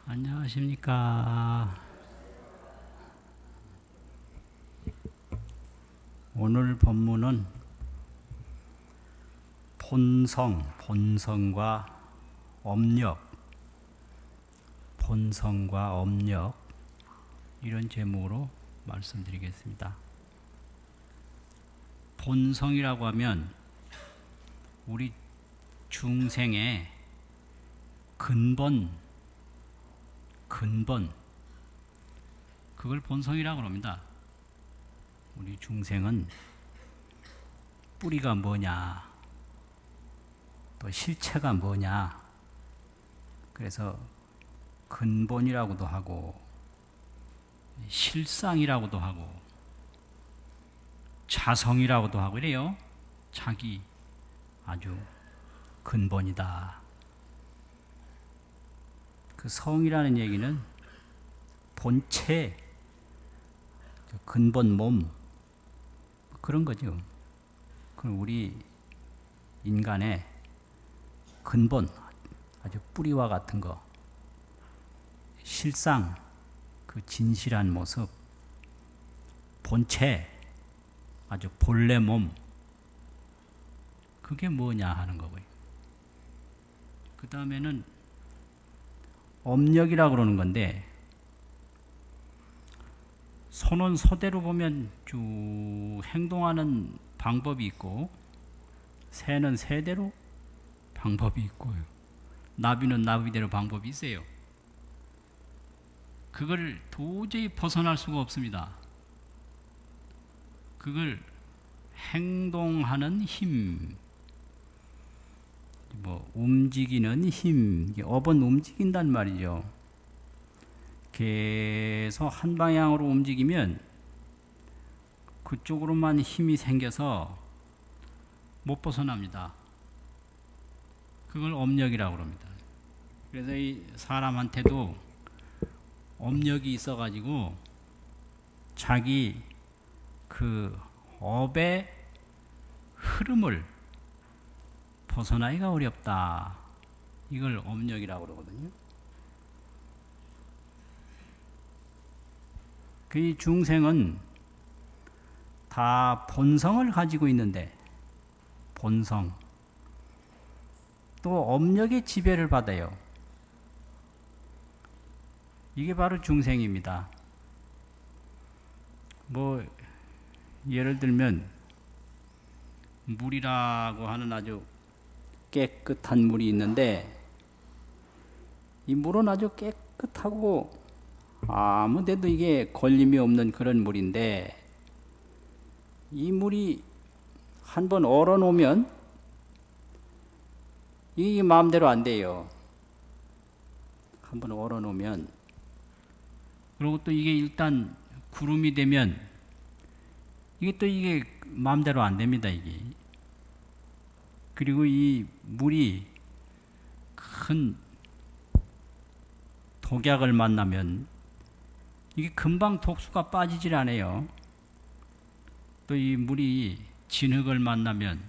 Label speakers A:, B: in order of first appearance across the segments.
A: 안녕하십니까. 오늘 본문은 본성과 업력 이런 제목으로 말씀드리겠습니다. 본성이라고 하면 우리 중생의 근본 그걸 본성이라고 합니다. 우리 중생은 뿌리가 뭐냐, 또 실체가 뭐냐, 그래서 근본이라고도 하고 실상이라고도 하고 자성이라고도 하고 이래요. 자기 아주 근본이다. 그 성이라는 얘기는 본체, 근본 몸 그런 거죠. 그럼 우리 인간의 근본, 아주 뿌리와 같은 거, 실상, 그 진실한 모습, 본체, 아주 본래 몸, 그게 뭐냐 하는 거고요. 그 다음에는 업력이라고 그러는 건데, 소는 소대로 보면 쭉 행동하는 방법이 있고, 새는 새대로 방법이 있고요. 나비는 나비대로 방법이 있어요. 그걸 도저히 벗어날 수가 없습니다. 그걸 행동하는 힘, 움직이는 힘, 업은 움직인단 말이죠. 계속 한 방향으로 움직이면 그쪽으로만 힘이 생겨서 못 벗어납니다. 그걸 업력이라고 합니다. 그래서 이 사람한테도 업력이 있어가지고 자기 그 업의 흐름을 벗어나기가 어렵다. 이걸 업력이라고 그러거든요. 그 중생은 다 본성을 가지고 있는데, 본성 또 업력의 지배를 받아요. 이게 바로 중생입니다. 예를 들면 물이라고 하는 아주 깨끗한 물이 있는데, 이 물은 아주 깨끗하고 아무 데도 이게 걸림이 없는 그런 물인데, 이 물이 한번 얼어 놓으면 이게 마음대로 안 돼요. 한번 얼어 놓으면. 그리고 또 이게 일단 구름이 되면 이게 마음대로 안 됩니다, 이게. 그리고 이 물이 큰 독약을 만나면 이게 금방 독수가 빠지질 않아요. 또 이 물이 진흙을 만나면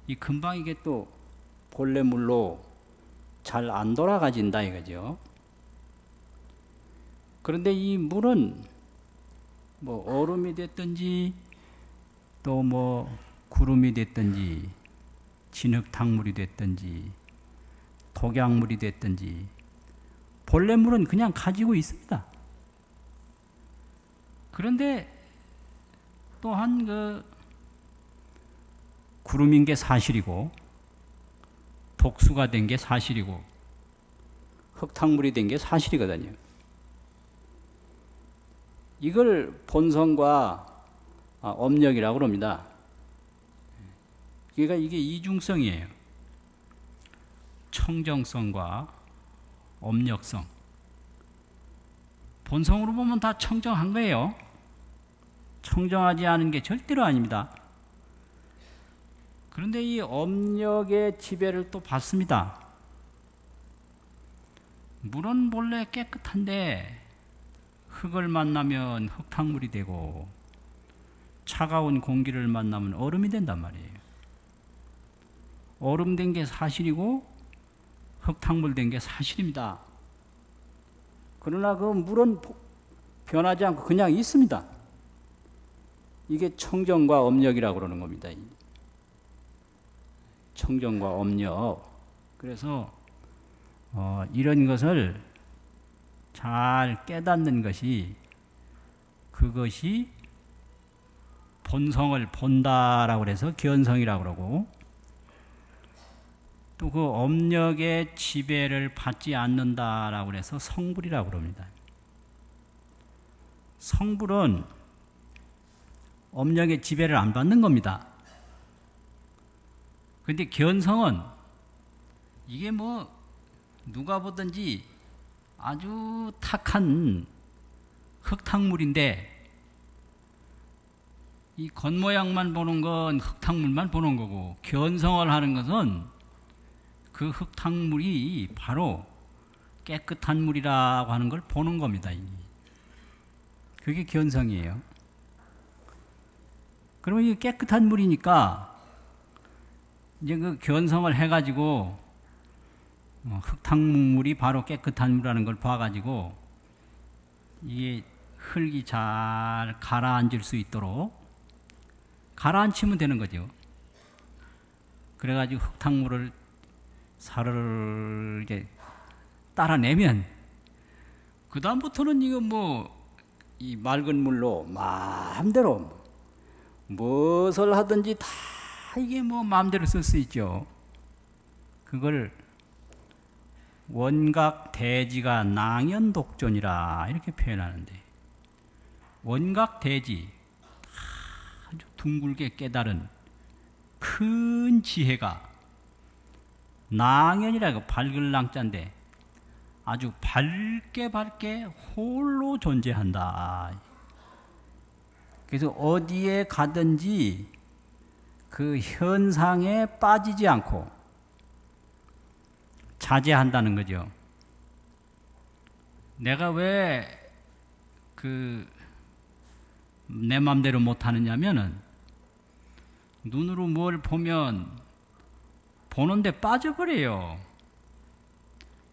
A: 이 금방 이게 또 본래 물로 잘 안 돌아가진다 이거죠. 그런데 이 물은 얼음이 됐든지 또 구름이 됐든지 진흙탕물이 됐든지 독약물이 됐든지 본래 물은 그냥 가지고 있습니다. 그런데 또한 구름인 게 사실이고 독수가 된 게 사실이고 흙탕물이 된 게 사실이거든요. 이걸 본성과 업력이라고 합니다. 그러니까 이게 이중성이에요. 청정성과 업력성. 본성으로 보면 다 청정한 거예요. 청정하지 않은 게 절대로 아닙니다. 그런데 이 업력의 지배를 또 받습니다. 물은 본래 깨끗한데 흙을 만나면 흙탕물이 되고 차가운 공기를 만나면 얼음이 된단 말이에요. 얼음 된 게 사실이고 흙탕물 된 게 사실입니다. 그러나 그 물은 변하지 않고 그냥 있습니다. 이게 청정과 업력이라고 그러는 겁니다. 청정과 업력. 그래서 이런 것을 잘 깨닫는 것이, 그것이 본성을 본다라고 해서 견성이라고 그러고, 또 그 업력의 지배를 받지 않는다라고 해서 성불이라고 그럽니다. 성불은 업력의 지배를 안 받는 겁니다. 근데 견성은 이게 뭐 누가 보든지 아주 탁한 흙탕물인데, 이 겉모양만 보는 건 흙탕물만 보는 거고, 견성을 하는 것은 그 흙탕물이 바로 깨끗한 물이라고 하는 걸 보는 겁니다. 그게 견성이에요. 그러면 이게 깨끗한 물이니까 이제 그 견성을 해가지고 흙탕물이 바로 깨끗한 물이라는 걸 봐가지고 이게 흙이 잘 가라앉을 수 있도록 가라앉히면 되는 거죠. 그래가지고 흙탕물을 사르르 이제 따라내면 그 다음부터는 이거 뭐 이 맑은 물로 마음대로 무엇을 하든지 다 이게 뭐 마음대로 쓸 수 있죠. 그걸 원각대지가 낭연독존이라 이렇게 표현하는데, 원각대지, 아주 둥글게 깨달은 큰 지혜가 낭연이라고 밝을 낭자인데 아주 밝게 홀로 존재한다. 그래서 어디에 가든지 그 현상에 빠지지 않고 자제한다는 거죠. 내가 왜 내 맘대로 못하느냐면은, 눈으로 뭘 보면 보는데 빠져버려요.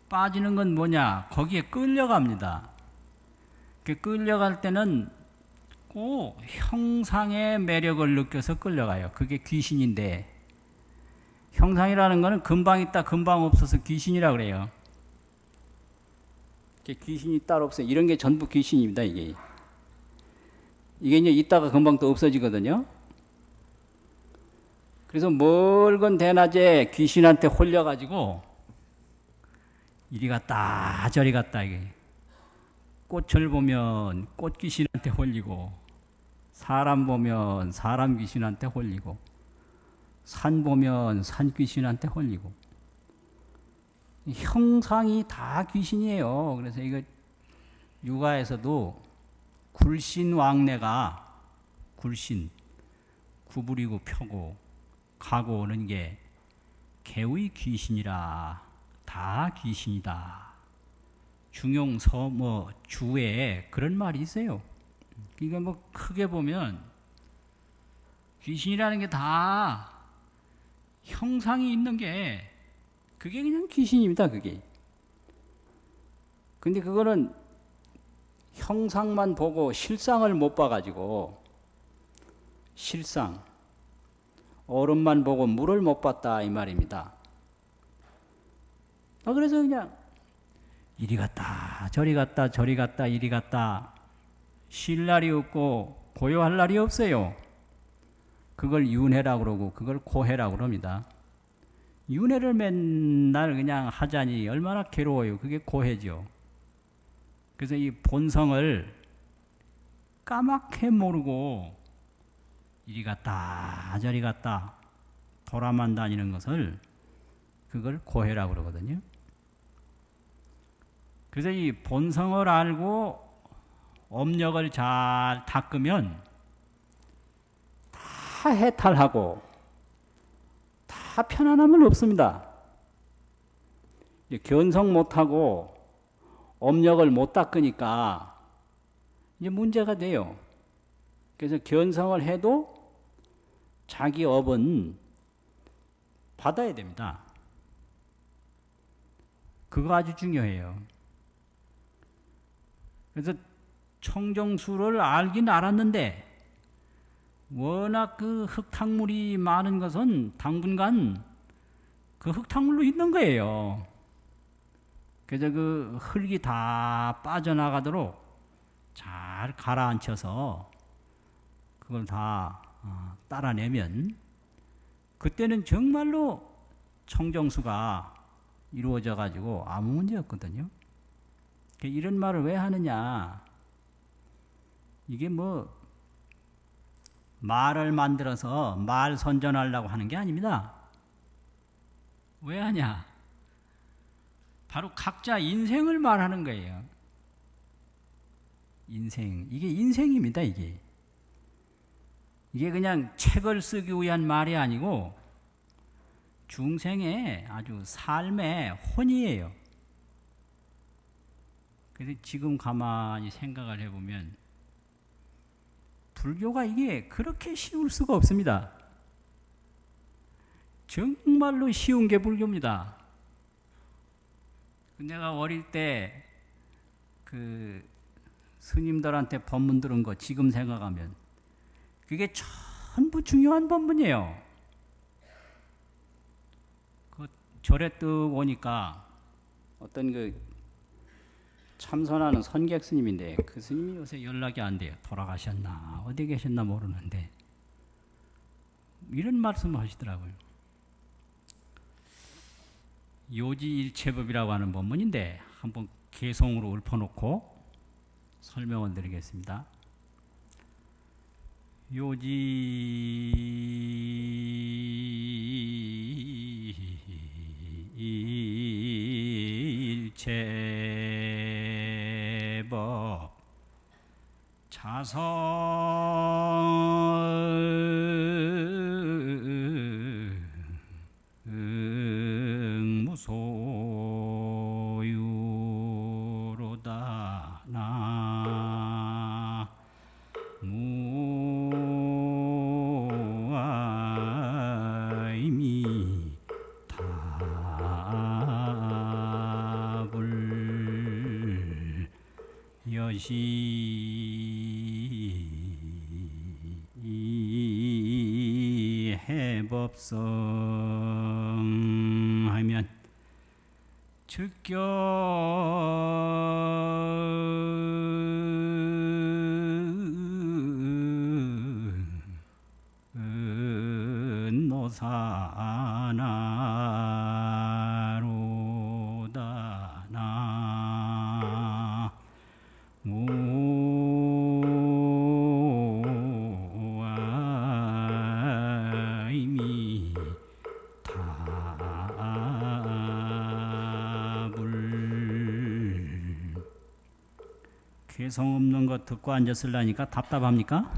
A: 빠지는 건 뭐냐? 거기에 끌려갑니다. 끌려갈 때는 꼭 형상의 매력을 느껴서 끌려가요. 그게 귀신인데, 형상이라는 거는 금방 있다 금방 없어서 귀신이라 그래요. 귀신이 따로 없어요. 이런 게 전부 귀신입니다. 이게 이제 있다가 금방 또 없어지거든요. 그래서 멀건 대낮에 귀신한테 홀려가지고 이리 갔다 저리 갔다, 이게 꽃을 보면 꽃 귀신한테 홀리고, 사람 보면 사람 귀신한테 홀리고, 산 보면 산 귀신한테 홀리고, 형상이 다 귀신이에요. 그래서 이거 육아에서도 굴신왕래가, 굴신 구부리고 펴고 가고 오는 게 개의 귀신이라, 다 귀신이다. 중용서 뭐 주에 그런 말이 있어요. 이게 뭐 크게 보면 귀신이라는 게 다 형상이 있는 게 그게 그냥 귀신입니다. 그게. 근데 그거는 형상만 보고 실상을 못 봐가지고, 실상, 얼음만 보고 물을 못 봤다 이 말입니다. 그래서 그냥 이리 갔다 저리 갔다 저리 갔다 이리 갔다, 쉴 날이 없고 고요할 날이 없어요. 그걸 윤회라고 그러고 그걸 고해라고 그럽니다. 윤회를 맨날 그냥 하자니 얼마나 괴로워요. 그게 고해죠. 그래서 이 본성을 까맣게 모르고 이리 갔다 저리 갔다 돌아만 다니는 것을, 그걸 고해라고 그러거든요. 그래서 이 본성을 알고 업력을 잘 닦으면 다 해탈하고 다 편안함은 없습니다. 견성 못하고 업력을 못 닦으니까 이제 문제가 돼요. 그래서 견성을 해도 자기 업은 받아야 됩니다. 그거 아주 중요해요. 그래서 청정수를 알긴 알았는데 워낙 그 흙탕물이 많은 것은 당분간 그 흙탕물로 있는 거예요. 그래서 그 흙이 다 빠져나가도록 잘 가라앉혀서 그걸 다 따라내면 그때는 정말로 청정수가 이루어져 가지고 아무 문제 없거든요. 이런 말을 왜 하느냐? 이게 뭐 말을 만들어서 말 선전하려고 하는 게 아닙니다. 왜 하냐? 바로 각자 인생을 말하는 거예요. 인생. 이게 인생입니다, 이게. 이게 그냥 책을 쓰기 위한 말이 아니고 중생의 아주 삶의 혼이에요. 그래서 지금 가만히 생각을 해보면 불교가 이게 그렇게 쉬울 수가 없습니다. 정말로 쉬운 게 불교입니다. 내가 어릴 때 그 스님들한테 법문 들은 거 지금 생각하면 그게 전부 중요한 법문이에요. 그 절에 또 오니까 어떤 그 참선하는 선객 스님인데 그 스님이 요새 연락이 안 돼요. 돌아가셨나 어디 계셨나 모르는데 이런 말씀을 하시더라고요. 요지일체법이라고 하는 법문인데 한번 개성으로 읊어놓고 설명을 드리겠습니다. 요지일체법 무소유로다 나무아이미 답을 여시 해법성 하면 즉견 노사나로다 나무아이미 답을 개성 없는 거 듣고 앉았으려니까 답답합니까?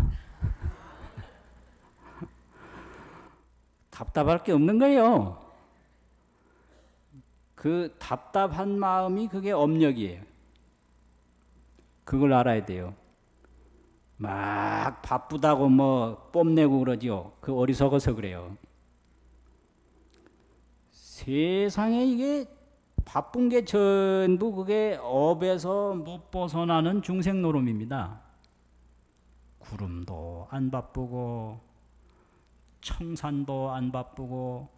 A: 답답할 게 없는 거예요. 그 답답한 마음이 그게 업력이에요. 그걸 알아야 돼요. 막 바쁘다고 뭐 뽐내고 그러지요. 그 어리석어서 그래요. 세상에 이게 바쁜 게 전부 그게 업에서 못 벗어나는 중생 노름입니다. 구름도 안 바쁘고 청산도 안 바쁘고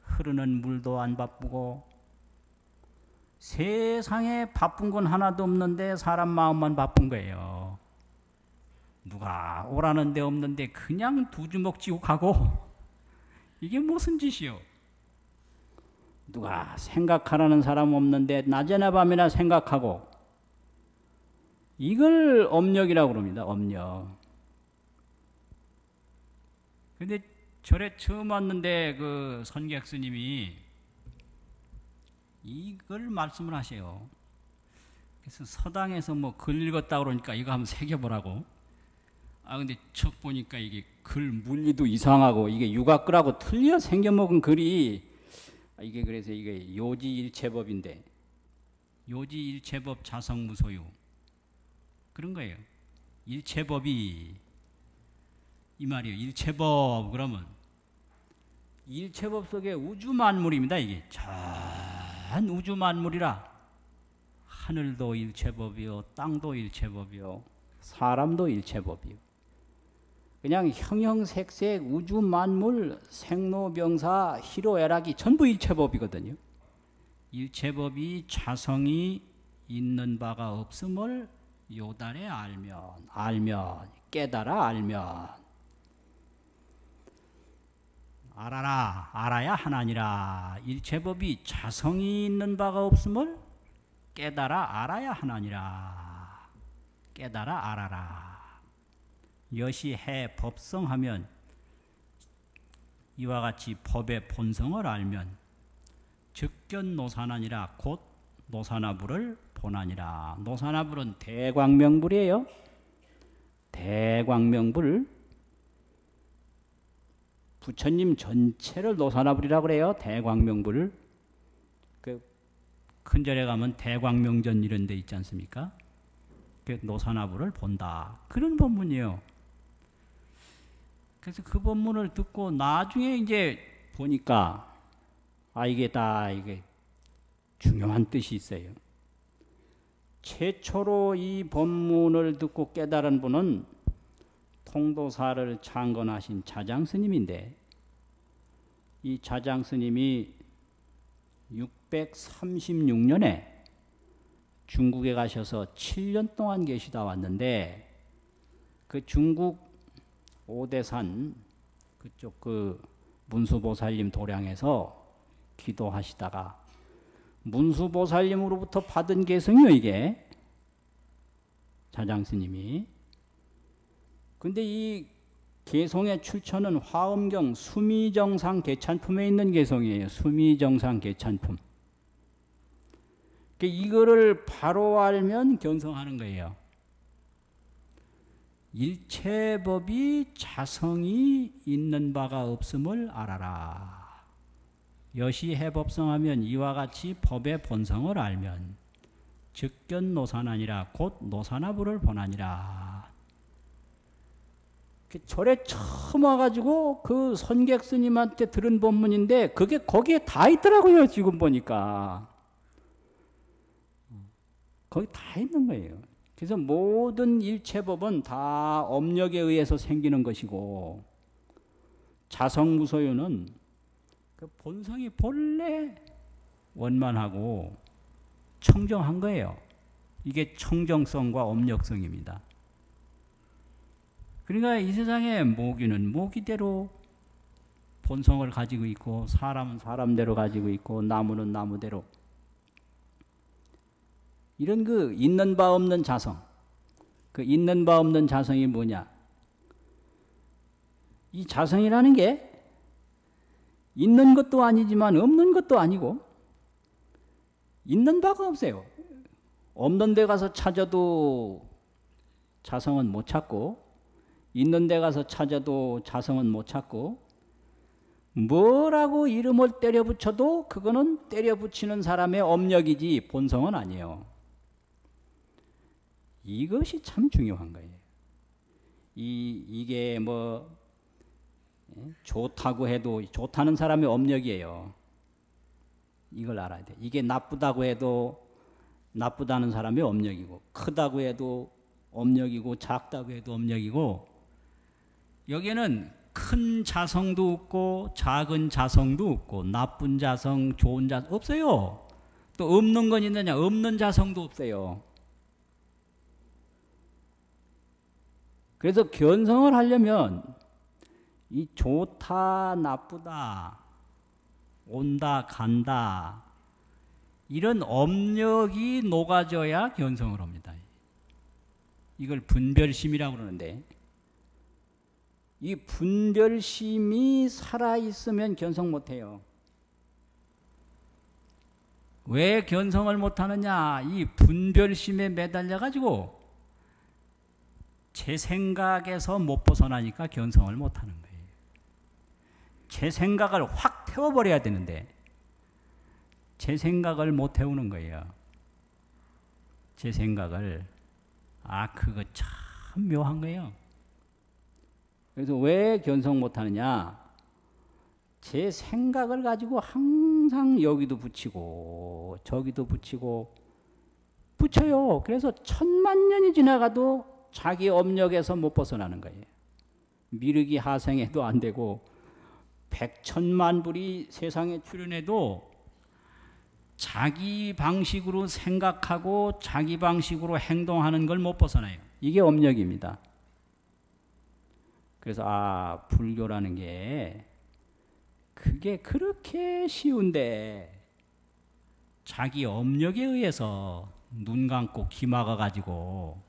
A: 흐르는 물도 안 바쁘고 세상에 바쁜 건 하나도 없는데 사람 마음만 바쁜 거예요. 누가 오라는 데 없는데 그냥 두 주먹 쥐고 가고 이게 무슨 짓이요? 누가 생각하라는 사람 없는데 낮에나 밤이나 생각하고 이걸 업력이라고 그럽니다. 업력. 근데 절에 처음 왔는데 그 선객 스님이 이걸 말씀을 하세요. 그래서 서당에서 뭐 글 읽었다 그러니까 이거 한번 새겨보라고. 근데 척 보니까 이게 글 물리도 이상하고 이게 육아글하고 틀려 생겨먹은 글이 이게 그래서 이게 요지일체법인데 요지일체법 자성무소유 그런 거예요. 일체법이 이 말이에요. 일체법 그러면 일체법 속에 우주 만물입니다. 이게 전 우주 만물이라 하늘도 일체법이요, 땅도 일체법이요, 사람도 일체법이요. 그냥 형형색색 우주 만물 생로병사 희로애락이 전부 일체법이거든요. 일체법이 자성이 있는 바가 없음을 요달에 알면 깨달아 알면 알아라 알아야 하나니라. 일체법이 자성이 있는 바가 없음을 깨달아 알아야 하나니라. 깨달아 알아라. 여시해 법성하면 이와 같이 법의 본성을 알면 즉견노사나니라. 곧 노사나불을 보나니라. 노사나불은 대광명불이에요. 대광명불. 부처님 전체를 노사나불이라고 그래요. 대광명불. 그 큰절에 가면 대광명전 이런 데 있지 않습니까? 그 노사나불을 본다. 그런 법문이에요. 그래서 그 법문을 듣고 나중에 이제 보니까 이게 중요한 뜻이 있어요. 최초로 이 법문을 듣고 깨달은 분은 통도사를 창건하신 자장스님인데, 이 자장스님이 636년에 중국에 가셔서 7년 동안 계시다 왔는데, 그 중국 오대산 그쪽 그 문수보살님 도량에서 기도하시다가 문수보살님으로부터 받은 개성이요, 이게. 자장스님이. 근데 이 개성의 출처는 화엄경 수미정상 개찬품에 있는 개성이에요. 수미정상 개찬품. 이거를 바로 알면 견성하는 거예요. 일체법이 자성이 있는 바가 없음을 알아라. 여시해법성하면 이와 같이 법의 본성을 알면 즉견노사나니라. 곧 노사나불을 보나니라. 절에 처음 와가지고 그 선객 스님한테 들은 법문인데 그게 거기에 다 있더라고요. 지금 보니까 거기 다 있는 거예요. 그래서 모든 일체법은 다 업력에 의해서 생기는 것이고, 자성무소유는 그 본성이 본래 원만하고 청정한 거예요. 이게 청정성과 업력성입니다. 그러니까 이 세상에 모기는 모기대로 본성을 가지고 있고, 사람은 사람대로 가지고 있고, 나무는 나무대로. 이런 그 있는 바 없는 자성, 그 있는 바 없는 자성이 뭐냐? 이 자성이라는 게 있는 것도 아니지만 없는 것도 아니고, 있는 바가 없어요. 없는 데 가서 찾아도 자성은 못 찾고, 있는 데 가서 찾아도 자성은 못 찾고, 뭐라고 이름을 때려 붙여도 그거는 때려 붙이는 사람의 업력이지 본성은 아니에요. 이것이 참 중요한 거예요. 이게 뭐 좋다고 해도 좋다는 사람의 업력이에요. 이걸 알아야 돼. 이게 나쁘다고 해도 나쁘다는 사람의 업력이고, 크다고 해도 업력이고, 작다고 해도 업력이고, 여기에는 큰 자성도 없고 작은 자성도 없고 나쁜 자성, 좋은 자성 없어요. 또 없는 건 있느냐? 없는 자성도 없어요. 그래서 견성을 하려면 이 좋다, 나쁘다, 온다, 간다, 이런 업력이 녹아져야 견성을 합니다. 이걸 분별심이라고 그러는데, 이 분별심이 살아있으면 견성 못해요. 왜 견성을 못하느냐? 이 분별심에 매달려가지고 제 생각에서 못 벗어나니까 견성을 못하는 거예요. 제 생각을 확 태워버려야 되는데 제 생각을 못 태우는 거예요. 제 생각을. 그거 참 묘한 거예요. 그래서 왜 견성 못하느냐? 제 생각을 가지고 항상 여기도 붙이고 저기도 붙이고 붙여요. 그래서 1000만 년이 지나가도 자기 업력에서 못 벗어나는 거예요. 미륵이 하생해도 안 되고 100천만 불이 세상에 출현해도 자기 방식으로 생각하고 자기 방식으로 행동하는 걸 못 벗어나요. 이게 업력입니다. 그래서 불교라는 게 그게 그렇게 쉬운데 자기 업력에 의해서 눈 감고 귀 막아가지고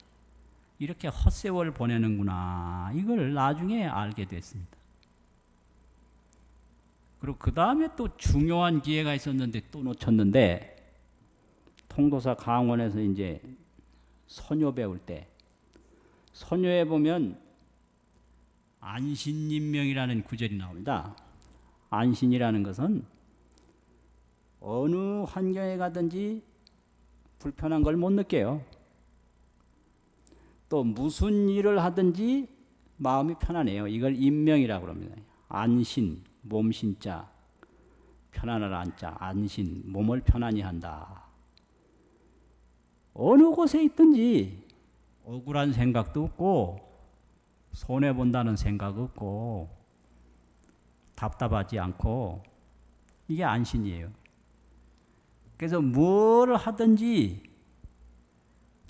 A: 이렇게 헛세월 보내는구나, 이걸 나중에 알게 됐습니다. 그리고 그 다음에 또 중요한 기회가 있었는데 또 놓쳤는데, 통도사 강원에서 이제 선요 배울 때 선요에 보면 안신인명이라는 구절이 나옵니다. 안신이라는 것은 어느 환경에 가든지 불편한 걸 못 느껴요. 또 무슨 일을 하든지 마음이 편안해요. 이걸 인명이라고 합니다. 안신, 몸신자, 편안할 안자, 안신, 몸을 편안히 한다. 어느 곳에 있든지 억울한 생각도 없고 손해본다는 생각 없고 답답하지 않고, 이게 안신이에요. 그래서 뭘 하든지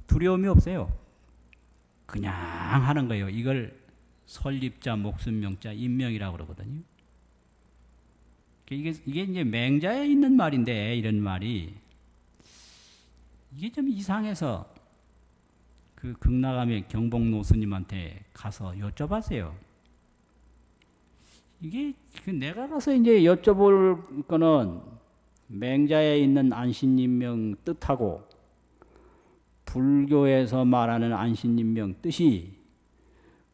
A: 두려움이 없어요. 그냥 하는 거예요. 이걸 설립자, 목숨명자, 인명이라고 그러거든요. 이게 이제 맹자에 있는 말인데, 이런 말이 이게 좀 이상해서 그 극락암의 경복노 스님한테 가서 여쭤봤어요. 이게 내가 가서 이제 여쭤볼 거는 맹자에 있는 안신인명 뜻하고 불교에서 말하는 안신인명 뜻이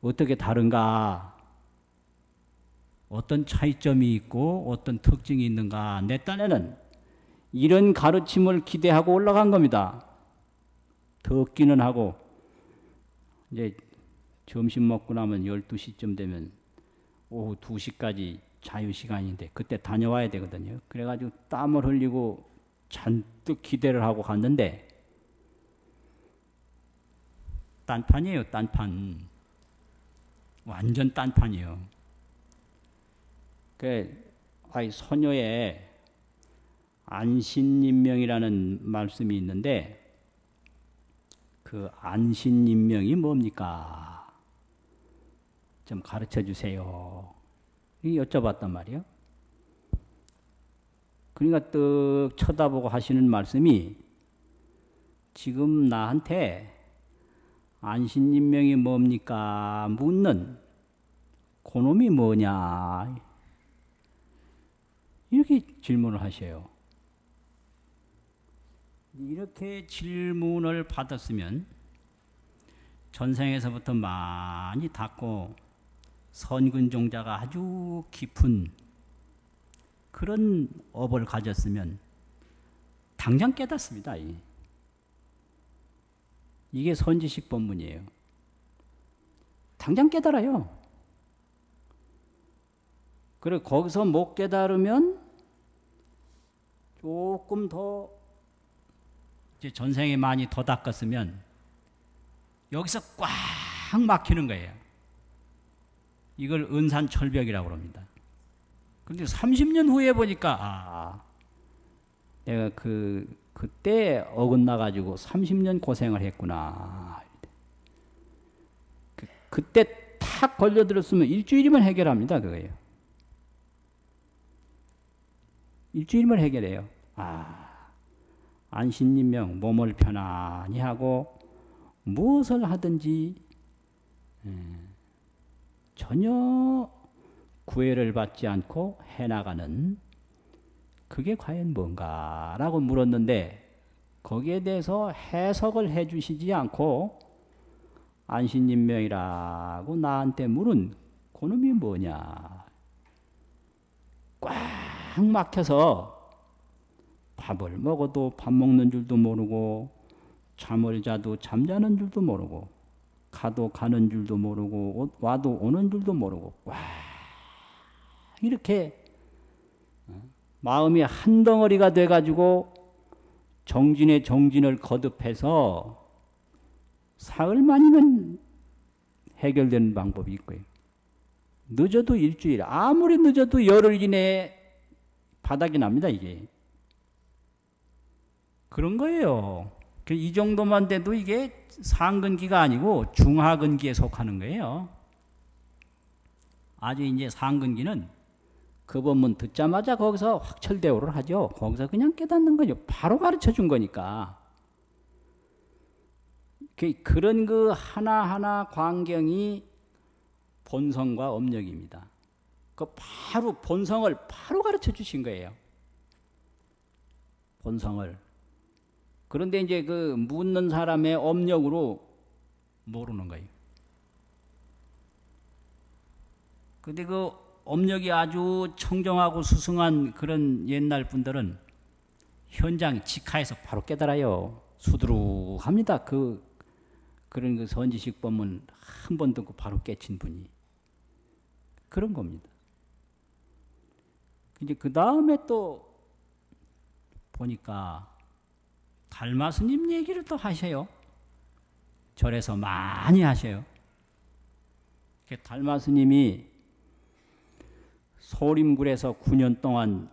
A: 어떻게 다른가, 어떤 차이점이 있고 어떤 특징이 있는가, 내 딴에는 이런 가르침을 기대하고 올라간 겁니다. 듣기는 하고 이제 점심 먹고 나면 12시쯤 되면 오후 2시까지 자유시간인데 그때 다녀와야 되거든요. 그래가지고 땀을 흘리고 잔뜩 기대를 하고 갔는데 딴판이에요. 딴판. 완전 딴판이에요. 선녀에 안신인명이라는 말씀이 있는데 그 안신인명이 뭡니까? 좀 가르쳐 주세요. 여쭤봤단 말이에요. 그러니까 떡 쳐다보고 하시는 말씀이, 지금 나한테 안신인명이 뭡니까? 묻는 그놈이 뭐냐? 이렇게 질문을 하셔요. 이렇게 질문을 받았으면 전생에서부터 많이 닦고 선근종자가 아주 깊은 그런 업을 가졌으면 당장 깨닫습니다. 이게 선지식 법문이에요. 당장 깨달아요. 그리고 거기서 못 깨달으면 조금 더 이제 전생에 많이 더 닦았으면 여기서 꽉 막히는 거예요. 이걸 은산철벽이라고 합니다. 그런데 30년 후에 보니까 내가 그때 어긋나가지고 30년 고생을 했구나. 그때 탁 걸려들었으면 일주일이면 해결합니다. 그거예요. 일주일이면 해결해요. 안신인명, 몸을 편안히 하고 무엇을 하든지 전혀 구애를 받지 않고 해나가는, 그게 과연 뭔가라고 물었는데 거기에 대해서 해석을 해주시지 않고 안신인명이라고 나한테 물은 그놈이 뭐냐. 꽉 막혀서 밥을 먹어도 밥 먹는 줄도 모르고 잠을 자도 잠자는 줄도 모르고 가도 가는 줄도 모르고 와도 오는 줄도 모르고 와, 이렇게 마음이 한 덩어리가 돼가지고 정진의 정진을 거듭해서 사흘만이면 해결되는 방법이 있고요. 늦어도 일주일, 아무리 늦어도 열흘 이내에 바닥이 납니다, 이게. 그런 거예요. 이 정도만 돼도 이게 상근기가 아니고 중하근기에 속하는 거예요. 아주 이제 상근기는 그 법문 듣자마자 거기서 확철대오를 하죠. 거기서 그냥 깨닫는 거죠. 바로 가르쳐 준 거니까. 그런 그 하나하나 광경이 본성과 업력입니다. 그 바로 본성을 바로 가르쳐 주신 거예요. 본성을. 그런데 이제 그 묻는 사람의 업력으로 모르는 거예요. 근데 그 업력이 아주 청정하고 수승한 그런 옛날 분들은 현장 직하에서 바로 깨달아요. 수두룩합니다. 그런 그 선지식 법문 한 번 듣고 바로 깨친 분이. 그런 겁니다. 이제 그 다음에 또 보니까 달마 스님 얘기를 또 하셔요. 절에서 많이 하셔요. 달마 스님이 소림굴에서 9년 동안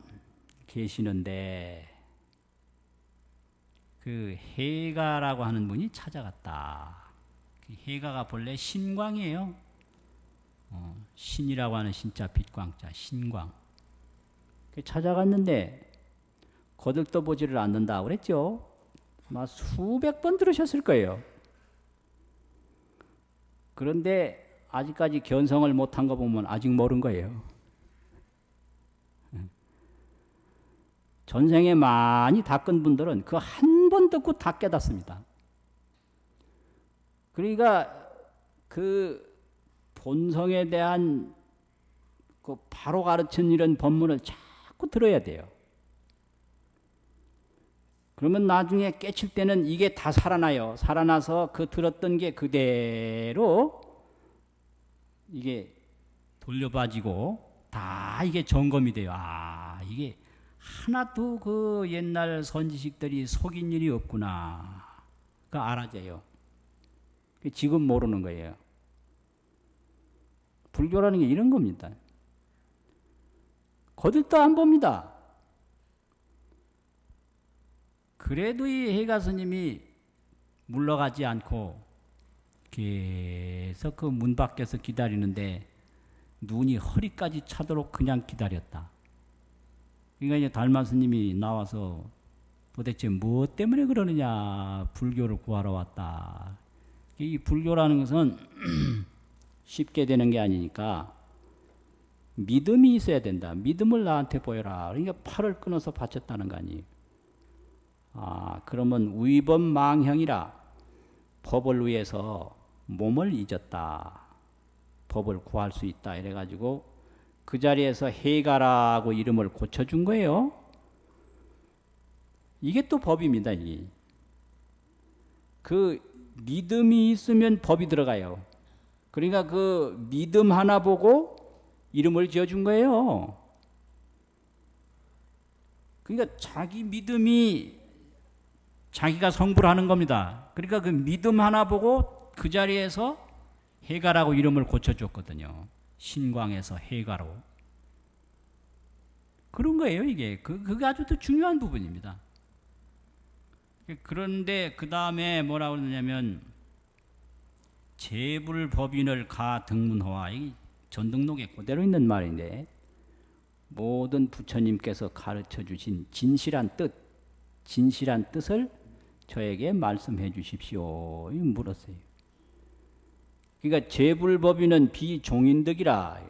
A: 계시는데 그 해가라고 하는 분이 찾아갔다. 해가가 본래 신광이에요. 신이라고 하는 신자 빛광자 신광. 찾아갔는데 거들떠보지를 않는다 그랬죠. 막 수백 번 들으셨을 거예요. 그런데 아직까지 견성을 못한 거 보면 아직 모른 거예요. 전생에 많이 닦은 분들은 그 한 번 듣고 다 깨닫습니다. 그러니까 그 본성에 대한 그 바로 가르친 이런 법문을 자꾸 들어야 돼요. 그러면 나중에 깨칠 때는 이게 다 살아나요. 살아나서 그 들었던 게 그대로 이게 돌려봐지고 다 이게 점검이 돼요. 아, 이게 하나도 그 옛날 선지식들이 속인 일이 없구나. 그 알아져요. 지금 모르는 거예요. 불교라는 게 이런 겁니다. 거들떠 안 봅니다. 그래도 이 해가 스님이 물러가지 않고 계속 그 문 밖에서 기다리는데 눈이 허리까지 차도록 그냥 기다렸다. 그러니까 이제 달마 스님이 나와서 도대체 무엇 때문에 그러느냐, 불교를 구하러 왔다. 이 불교라는 것은 쉽게 되는 게 아니니까 믿음이 있어야 된다. 믿음을 나한테 보여라. 그러니까 팔을 끊어서 바쳤다는 거 아니에요. 아, 그러면 위법망형이라 법을 위해서 몸을 잊었다. 법을 구할 수 있다. 이래가지고 그 자리에서 해가라고 이름을 고쳐준 거예요. 이게 또 법입니다. 이게. 그 믿음이 있으면 법이 들어가요. 그러니까 그 믿음 하나 보고 이름을 지어준 거예요. 그러니까 자기 믿음이 자기가 성불을 하는 겁니다. 그러니까 그 믿음 하나 보고 그 자리에서 해가라고 이름을 고쳐줬거든요. 신광에서 해가로. 그런 거예요, 이게. 그게 아주 또 중요한 부분입니다. 그런데 그 다음에 뭐라고 그러냐면, 재불법인을 가 등문호와, 이 전등록에 그대로 있는 말인데, 모든 부처님께서 가르쳐 주신 진실한 뜻을 저에게 말씀해 주십시오. 물었어요. 그러니까 재불법인은 비종인덕이라.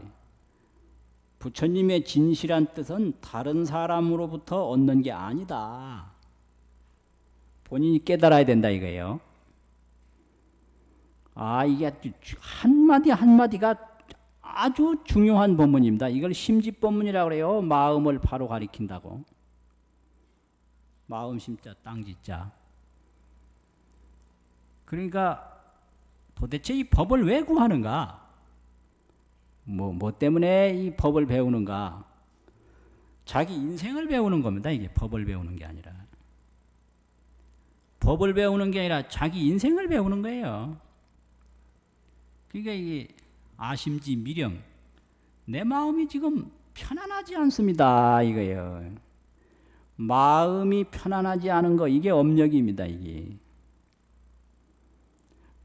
A: 부처님의 진실한 뜻은 다른 사람으로부터 얻는 게 아니다. 본인이 깨달아야 된다 이거예요. 아, 이게 한마디 한마디가 아주 중요한 법문입니다. 이걸 심지법문이라고 그래요. 마음을 바로 가리킨다고. 마음 심자 땅지자. 그러니까 도대체 이 법을 왜 구하는가? 뭐 때문에 이 법을 배우는가? 자기 인생을 배우는 겁니다. 이게 법을 배우는 게 아니라. 법을 배우는 게 아니라 자기 인생을 배우는 거예요. 그러니까 이게 아심지 미령, 내 마음이 지금 편안하지 않습니다 이거예요. 마음이 편안하지 않은 거, 이게 업력입니다. 이게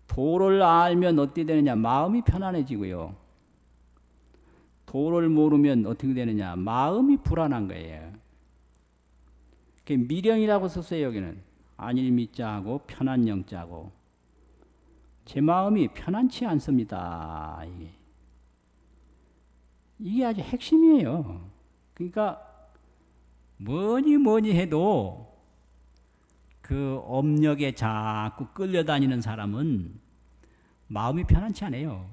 A: 도를 알면 어떻게 되느냐, 마음이 편안해지고요. 도를 모르면 어떻게 되느냐, 마음이 불안한 거예요. 미령이라고 썼어요. 여기는 안일미자하고 편안영자고, 제 마음이 편안치 않습니다. 이게 아주 핵심이에요. 그러니까 뭐니 해도 그 업력에 자꾸 끌려다니는 사람은 마음이 편안치 않아요.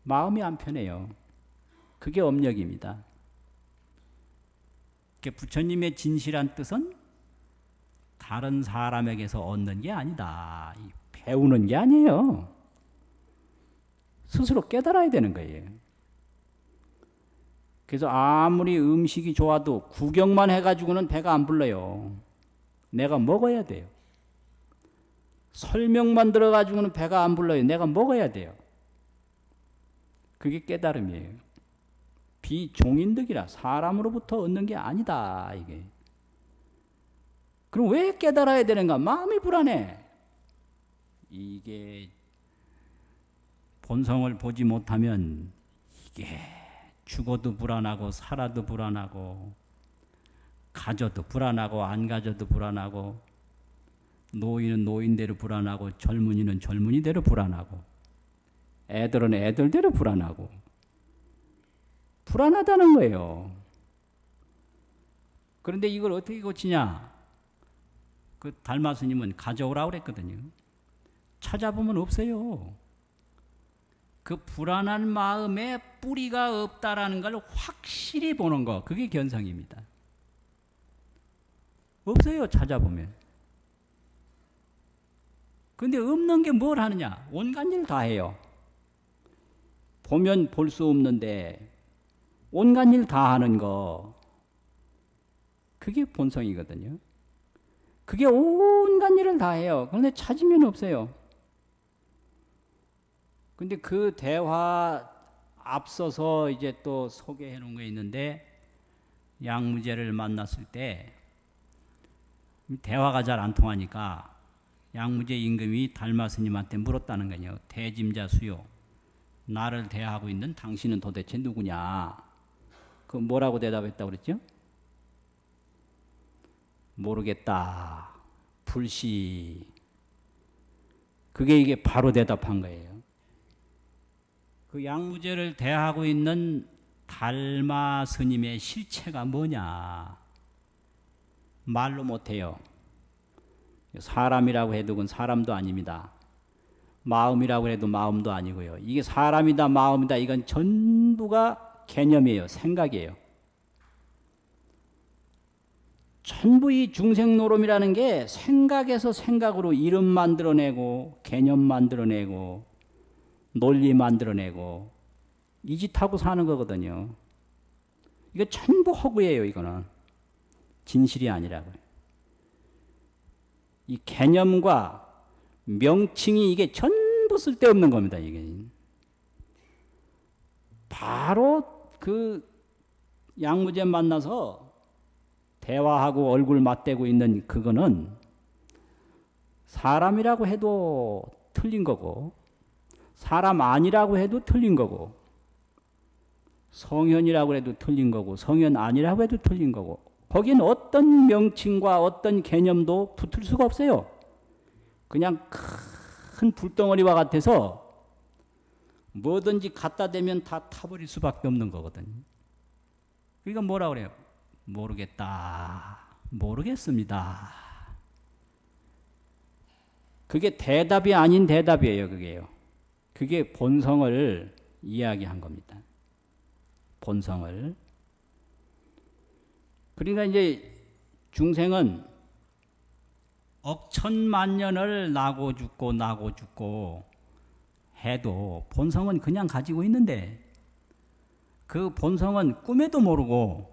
A: 마음이 안 편해요. 그게 업력입니다. 부처님의 진실한 뜻은 다른 사람에게서 얻는 게 아니다. 배우는 게 아니에요. 스스로 깨달아야 되는 거예요. 그래서 아무리 음식이 좋아도 구경만 해가지고는 배가 안 불러요. 내가 먹어야 돼요. 설명만 들어가지고는 배가 안 불러요. 내가 먹어야 돼요. 그게 깨달음이에요. 비종인득이라, 사람으로부터 얻는 게 아니다 이게. 그럼 왜 깨달아야 되는가? 마음이 불안해. 이게 본성을 보지 못하면 이게 죽어도 불안하고 살아도 불안하고 가져도 불안하고 안 가져도 불안하고, 노인은 노인대로 불안하고 젊은이는 젊은이대로 불안하고 애들은 애들대로 불안하고, 불안하다는 거예요. 그런데 이걸 어떻게 고치냐? 그 달마 스님은 가져오라고 그랬거든요. 찾아보면 없어요. 그 불안한 마음에 뿌리가 없다라는 걸 확실히 보는 거, 그게 견성입니다. 없어요, 찾아보면. 근데 없는 게 뭘 하느냐? 온갖 일 다 해요. 보면 볼 수 없는데 온갖 일 다 하는 거, 그게 본성이거든요. 그게 온갖 일을 다 해요. 그런데 찾으면 없어요. 근데 그 대화 앞서서 이제 또 소개해 놓은 게 있는데, 양무제를 만났을 때 대화가 잘 안 통하니까 양무제 임금이 달마 스님한테 물었다는 거예요. 대짐자 수요, 나를 대하고 있는 당신은 도대체 누구냐? 그 뭐라고 대답했다고 그랬죠? 모르겠다. 불시. 그게 이게 바로 대답한 거예요. 그 양무제를 대하고 있는 달마 스님의 실체가 뭐냐? 말로 못해요. 사람이라고 해도 그건 사람도 아닙니다. 마음이라고 해도 마음도 아니고요. 이게 사람이다 마음이다, 이건 전부가 개념이에요. 생각이에요. 전부 이 중생노름이라는 게 생각에서 생각으로 이름 만들어내고 개념 만들어내고 논리 만들어내고 이 짓 하고 사는 거거든요. 이거 전부 허구예요. 이거는 진실이 아니라고요. 이 개념과 명칭이 이게 전부 쓸데없는 겁니다. 이게 바로 그 양무제 만나서 대화하고 얼굴 맞대고 있는 그거는 사람이라고 해도 틀린 거고, 사람 아니라고 해도 틀린 거고, 성현이라고 해도 틀린 거고, 성현 아니라고 해도 틀린 거고, 거긴 어떤 명칭과 어떤 개념도 붙을 수가 없어요. 그냥 큰 불덩어리와 같아서 뭐든지 갖다 대면 다 타버릴 수밖에 없는 거거든요. 그러니까 뭐라 그래요? 모르겠다. 모르겠습니다. 그게 대답이 아닌 대답이에요. 그게요. 그게 본성을 이야기한 겁니다. 본성을. 그러니까 이제 중생은 억천만 년을 나고 죽고 해도 본성은 그냥 가지고 있는데, 그 본성은 꿈에도 모르고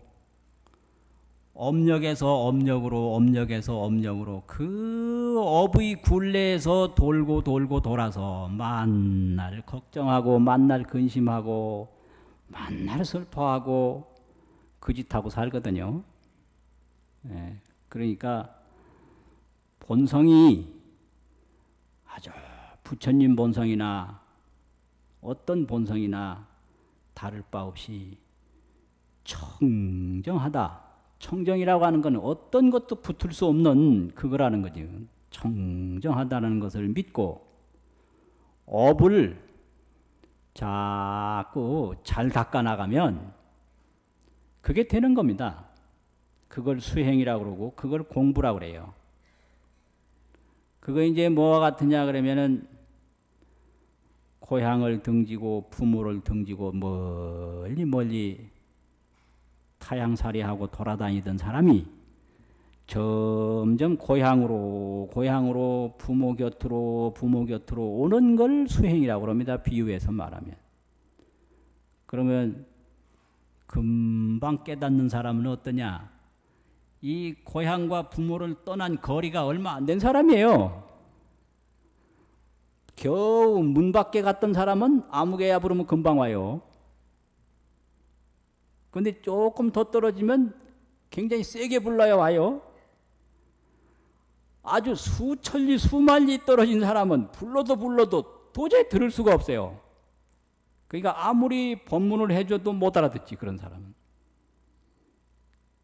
A: 업력에서 업력으로, 업력에서 업력으로 그 업의 굴레에서 돌고 돌고 돌아서 만날 걱정하고 만날 근심하고 만날 슬퍼하고 그 짓하고 살거든요. 예, 그러니까 본성이 아주 부처님 본성이나 어떤 본성이나 다를 바 없이 청정하다. 청정이라고 하는 건 어떤 것도 붙을 수 없는 그거라는 거죠. 청정하다는 것을 믿고 업을 자꾸 잘 닦아나가면 그게 되는 겁니다. 그걸 수행이라고 그러고 그걸 공부라고 그래요. 그거 이제 뭐와 같으냐 그러면은 고향을 등지고 부모를 등지고 멀리 멀리 타향살이하고 돌아다니던 사람이 점점 고향으로 부모 곁으로 오는 걸 수행이라고 합니다. 비유해서 말하면. 그러면 금방 깨닫는 사람은 어떠냐? 이 고향과 부모를 떠난 거리가 얼마 안 된 사람이에요. 겨우 문 밖에 갔던 사람은 아무개야 부르면 금방 와요. 근데 조금 더 떨어지면 굉장히 세게 불러야 와요. 아주 수천리 수만리 떨어진 사람은 불러도 도저히 들을 수가 없어요. 그러니까 아무리 법문을 해줘도 못 알아듣지, 그런 사람은.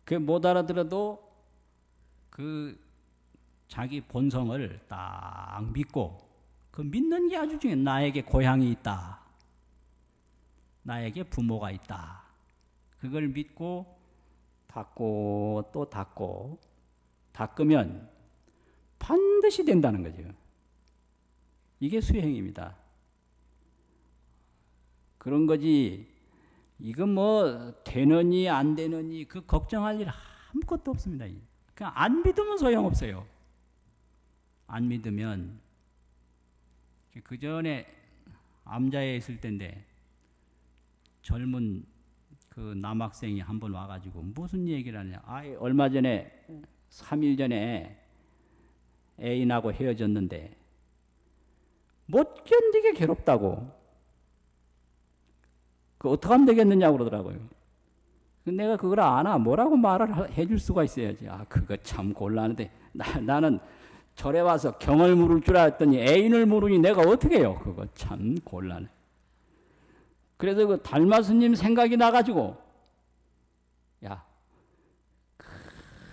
A: 그 못 알아들어도 그 자기 본성을 딱 믿고 그 믿는 게 아주 중요해. 나에게 고향이 있다. 나에게 부모가 있다. 그걸 믿고 닦고 또 닦고 닦으면 반드시 된다는 거죠. 이게 수행입니다. 그런 거지. 이건 뭐 되느니 안 되느니 그 걱정할 일 아무것도 없습니다. 그냥 안 믿으면 소용없어요. 안 믿으면 그 전에 암자에 있을 때인데 젊은 그 남학생이 한 번 와가지고 무슨 얘기를 하냐. 얼마 전에 3일 전에 애인하고 헤어졌는데 못 견디게 괴롭다고. 그 어떻게 하면 되겠느냐고 그러더라고요. 내가 그걸 아나 뭐라고 말을 해줄 수가 있어야지. 그거 참 곤란한데 나는 절에 와서 경을 물을 줄 알았더니 애인을 물으니 내가 어떻게 해요. 그거 참 곤란해. 그래서 그 달마 스님 생각이 나가지고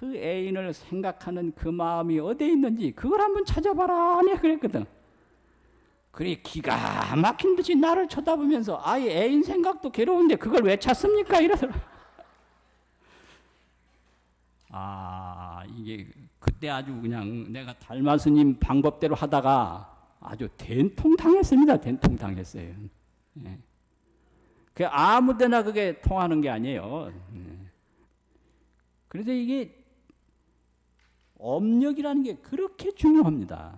A: 그 애인을 생각하는 그 마음이 어디에 있는지 그걸 한번 찾아봐라 내가 그랬거든. 그래 기가 막힌 듯이 나를 쳐다보면서 애인 생각도 괴로운데 그걸 왜 찾습니까? 이러더라. 이게 그때 아주 그냥 내가 달마 스님 방법대로 하다가 아주 된통당했습니다. 된통당했어요. 예. 그 아무데나 그게 통하는 게 아니에요. 그래서 이게 업력이라는 게 그렇게 중요합니다.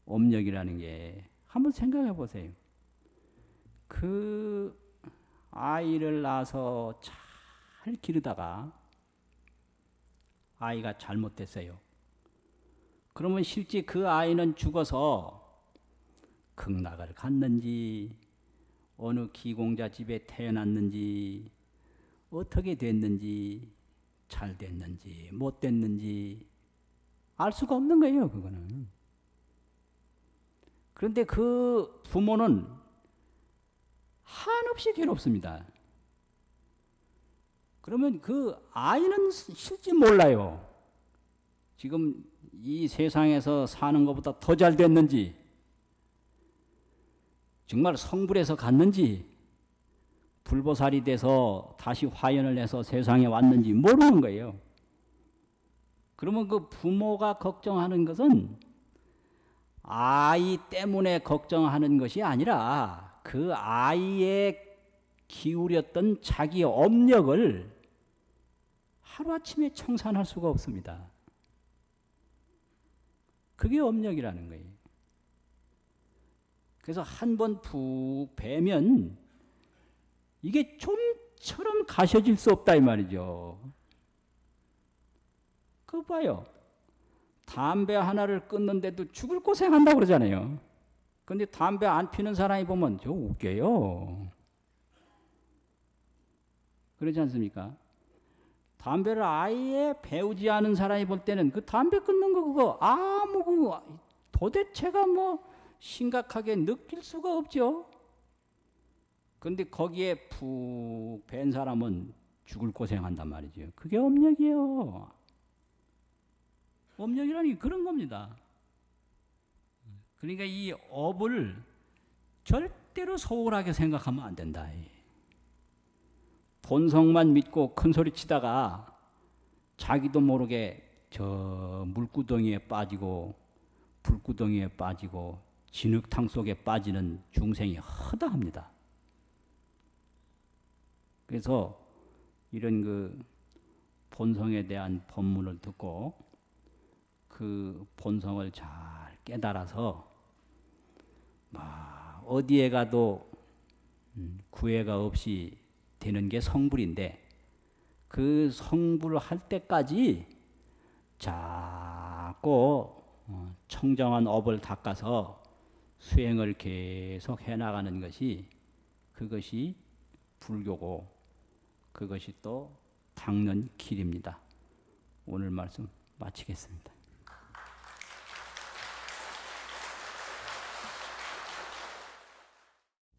A: 업력이라는 게 한번 생각해 보세요. 그 아이를 낳아서 잘 기르다가 아이가 잘못됐어요. 그러면 실제 그 아이는 죽어서 극락을 갔는지 어느 기공자 집에 태어났는지 어떻게 됐는지 잘 됐는지 못 됐는지 알 수가 없는 거예요. 그거는. 그런데 그 부모는 한없이 괴롭습니다. 그러면 그 아이는 실제 몰라요. 지금 이 세상에서 사는 것보다 더 잘 됐는지 정말 성불해서 갔는지 불보살이 돼서 다시 화연을 해서 세상에 왔는지 모르는 거예요. 그러면 그 부모가 걱정하는 것은 아이 때문에 걱정하는 것이 아니라 그 아이에 기울였던 자기 업력을 하루아침에 청산할 수가 없습니다. 그게 업력이라는 거예요. 그래서 한 번 푹 베면 이게 좀처럼 가셔질 수 없다 이 말이죠. 그거 봐요. 담배 하나를 끊는데도 죽을 고생한다고 그러잖아요. 근데 담배 안 피는 사람이 보면 저 웃겨요. 그렇지 않습니까? 담배를 아예 배우지 않은 사람이 볼 때는 그 담배 끊는 거 그거 아무 그 도대체가 뭐 심각하게 느낄 수가 없죠. 근데 거기에 푹 밴 사람은 죽을 고생한단 말이죠. 그게 업력이에요. 업력이라니 그런 겁니다. 그러니까 이 업을 절대로 소홀하게 생각하면 안 된다. 본성만 믿고 큰 소리 치다가 자기도 모르게 저 물구덩이에 빠지고 불구덩이에 빠지고 진흙탕 속에 빠지는 중생이 허다합니다. 그래서 이런 그 본성에 대한 법문을 듣고 그 본성을 잘 깨달아서 어디에 가도 구애가 없이 되는 게 성불인데 그 성불할 때까지 자꾸 청정한 업을 닦아서 수행을 계속 해나가는 것이 그것이 불교고 그것이 또 닦는 길입니다. 오늘 말씀 마치겠습니다.